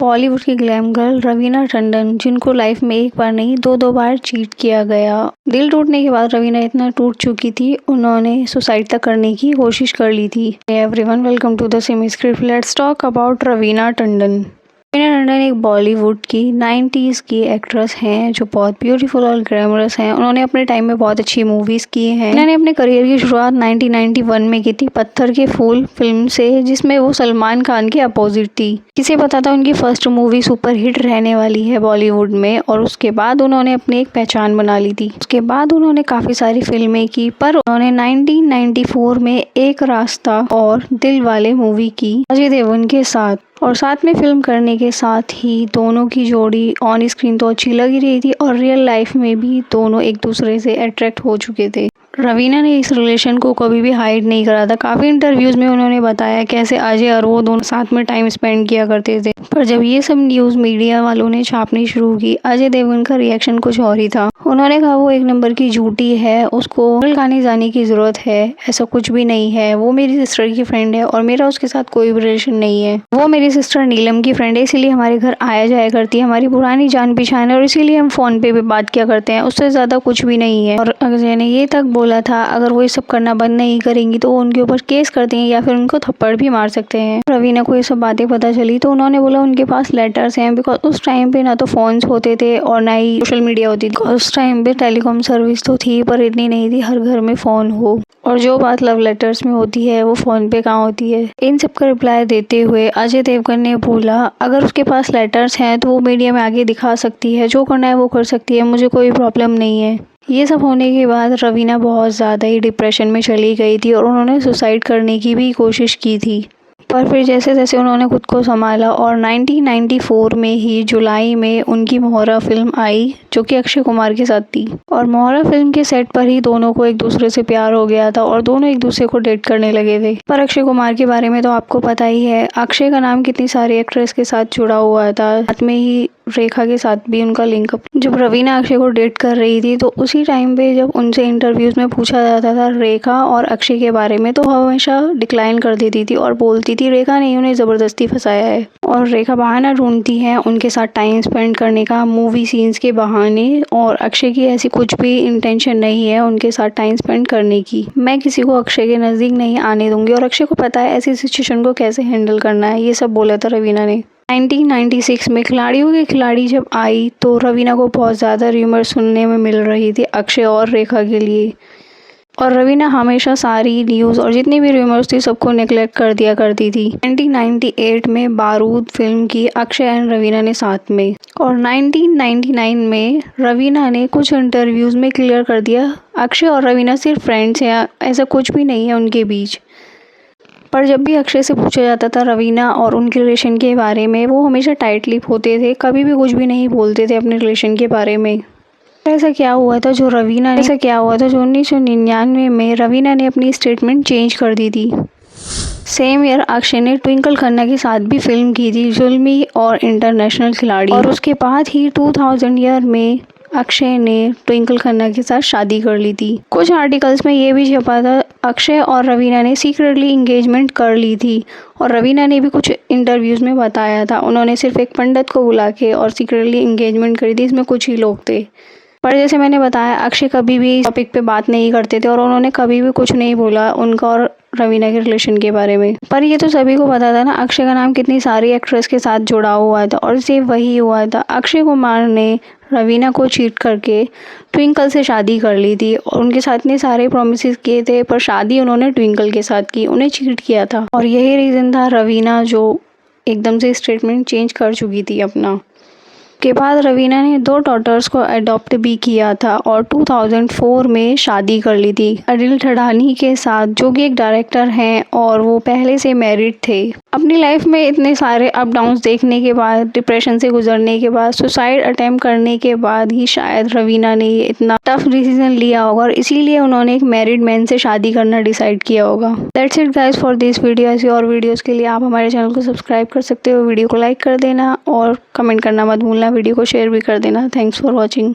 बॉलीवुड की glam girl Raveena Tandon, जिनको life में एक बार नहीं दो दो बार चीट किया गया। दिल टूटने के बाद रवीना इतना टूट चुकी थी, उन्होंने सुसाइड तक करने की कोशिश कर ली थी। Everyone, welcome to the semi script. Let's talk about Raveena Tandon. Raveena Tandon एक बॉलीवुड की 90s की एक्ट्रेस हैं जो बहुत ब्यूटीफुल और ग्लैमरस हैं। उन्होंने अपने टाइम में बहुत अच्छी मूवीज की हैं। इन्होंने अपने करियर की शुरुआत 1991 में की थी पत्थर के फूल फिल्म से, जिसमें वो सलमान खान के अपोजिट थी। किसे पता था उनकी फर्स्ट मूवी सुपर हिट रहने वाली है बॉलीवुड में, और उसके बाद उन्होंने अपनी एक पहचान बना ली थी। उसके बाद उन्होंने काफी सारी फिल्में की, पर उन्होंने 1994 में एक रास्ता और दिल वाले मूवी की अजय देवगन के साथ, और साथ में फिल्म करने के साथ ही दोनों की जोड़ी ऑन स्क्रीन तो अच्छी लग ही रही थी, और रियल लाइफ में भी दोनों एक दूसरे से अट्रैक्ट हो चुके थे। रवीना ने इस रिलेशन को कभी भी हाइड नहीं करा था। काफ़ी इंटरव्यूज़ में उन्होंने बताया कैसे अजय और वो दोनों साथ में टाइम स्पेंड किया करते थे। पर जब ये सब न्यूज़ मीडिया वालों ने छापनी शुरू की, अजय देवगन का रिएक्शन कुछ और ही था। उन्होंने कहा वो एक नंबर की झूठी है, उसको खाने जाने की ज़रूरत है, ऐसा कुछ भी नहीं है। वो मेरी सिस्टर की फ्रेंड है और मेरा उसके साथ कोई भी रिलेशन नहीं है। वो मेरी सिस्टर नीलम की फ्रेंड है, इसीलिए हमारे घर आया जाया करती है, हमारी पुरानी जान पहचान है, और इसीलिए हम फ़ोन पे भी बात किया करते हैं, उससे ज़्यादा कुछ भी नहीं है। और अजय ने ये तक बोला था अगर वो ये सब करना बंद नहीं करेंगी तो वो उनके ऊपर केस कर देंगे या फिर उनको थप्पड़ भी मार सकते हैं। रवीना को ये सब बातें पता चली तो उन्होंने बोला उनके पास लेटर्स हैं, बिकॉज उस टाइम पे ना तो फोन्स होते थे और ना ही सोशल मीडिया होती थी। उस टाइम पे टेलीकॉम सर्विस तो थी पर इतनी नहीं थी हर घर में फ़ोन हो, और जो बात लव लेटर्स में होती है वो फ़ोन पे कहाँ होती है। इन सब का रिप्लाई देते हुए अजय देवगन ने बोला अगर उसके पास लेटर्स हैं तो वो मीडिया में आगे दिखा सकती है, जो करना है वो कर सकती है, मुझे कोई प्रॉब्लम नहीं है। ये सब होने के बाद रवीना बहुत ज़्यादा ही डिप्रेशन में चली गई थी और उन्होंने सुसाइड करने की भी कोशिश की थी। पर फिर जैसे जैसे उन्होंने खुद को संभाला और 1994 में ही जुलाई में उनकी मोहरा फिल्म आई, जो कि अक्षय कुमार के साथ थी। और मोहरा फिल्म के सेट पर ही दोनों को एक दूसरे से प्यार हो गया था और दोनों एक दूसरे को डेट करने लगे थे। पर अक्षय कुमार के बारे में तो आपको पता ही है, अक्षय का नाम कितनी सारी एक्ट्रेस के साथ जुड़ा हुआ था, साथ में ही रेखा के साथ भी उनका लिंकअप। जब रवीना अक्षय को डेट कर रही थी तो उसी टाइम पे जब उनसे इंटरव्यूज में पूछा जाता था रेखा और अक्षय के बारे में, तो हमेशा डिक्लाइन कर देती थी और बोलती थी रेखा ने उन्हें ज़बरदस्ती फंसाया है। और रेखा बहाना ढूंढती है उनके साथ टाइम स्पेंड करने का मूवी सीन्स के बहाने, और अक्षय की ऐसी कुछ भी इंटेंशन नहीं है उनके साथ टाइम स्पेंड करने की। मैं किसी को अक्षय के नज़दीक नहीं आने दूंगी और अक्षय को पता है ऐसी सिचुएशन को कैसे हैंडल करना है, ये सब बोला था रवीना ने। 1996 में खिलाड़ियों के खिलाड़ी जब आई तो रवीना को बहुत ज़्यादा र्यूमर सुनने में मिल रही थी अक्षय और रेखा के लिए, और रवीना हमेशा सारी न्यूज़ और जितनी भी र्यूमर्स थी सबको नेग्लेक्ट कर दिया करती थी। 1998 में बारूद फिल्म की अक्षय एंड रवीना ने साथ में, और 1999 में रवीना ने कुछ इंटरव्यूज़ में क्लियर कर दिया अक्षय और रवीना सिर्फ फ्रेंड्स हैं, ऐसा कुछ भी नहीं है उनके बीच। पर जब भी अक्षय से पूछा जाता था रवीना और उनके रिलेशन के बारे में, वो हमेशा टाइट लिप होते थे, कभी भी कुछ भी नहीं बोलते थे अपने रिलेशन के बारे में। ऐसा क्या हुआ था जो 1999 में रवीना ने अपनी स्टेटमेंट चेंज कर दी थी। सेम ईयर अक्षय ने ट्विंकल खन्ना के साथ भी फिल्म की थी जुल्मी और इंटरनेशनल खिलाड़ी, और उसके बाद ही 2000 ईयर में अक्षय ने ट्विंकल खन्ना के साथ शादी कर ली थी। कुछ आर्टिकल्स में ये भी छपा था अक्षय और रवीना ने सीक्रेटली इंगेजमेंट कर ली थी, और रवीना ने भी कुछ इंटरव्यूज़ में बताया था उन्होंने सिर्फ एक पंडित को बुला के और सीक्रेटली इंगेजमेंट करी थी, इसमें कुछ ही लोग थे। पर जैसे मैंने बताया अक्षय कभी भी टॉपिक पे बात नहीं करते थे और उन्होंने कभी भी कुछ नहीं बोला उनका और रवीना के रिलेशन के बारे में। पर ये तो सभी को पता था ना अक्षय का नाम कितनी सारी एक्ट्रेस के साथ जुड़ा हुआ था, और सिर्फ वही हुआ था अक्षय कुमार ने रवीना को चीट करके ट्विंकल से शादी कर ली थी, और उनके साथ इतने सारे प्रॉमिसेस किए थे पर शादी उन्होंने ट्विंकल के साथ की, उन्हें चीट किया था। और यही रीज़न था रवीना जो एकदम से स्टेटमेंट चेंज कर चुकी थी अपना। के बाद रवीना ने 2 डॉटर्स को अडॉप्ट भी किया था और 2004 में शादी कर ली थी अनिल ठडानी के साथ, जो कि एक डायरेक्टर हैं और वो पहले से मैरिड थे। अपनी लाइफ में इतने सारे अप डाउन्स देखने के बाद, डिप्रेशन से गुजरने के बाद, सुसाइड अटेम्प्ट करने के बाद ही शायद रवीना ने इतना टफ डिसीजन लिया होगा, और इसीलिए उन्होंने एक मैरिड मैन से शादी करना डिसाइड किया होगा। That's it guys for this video. ऐसी और वीडियोज़ के लिए आप हमारे चैनल को सब्सक्राइब कर सकते हो, वीडियो को लाइक कर देना और कमेंट करना मत भूलना, वीडियो को शेयर भी कर देना। Thanks for watching.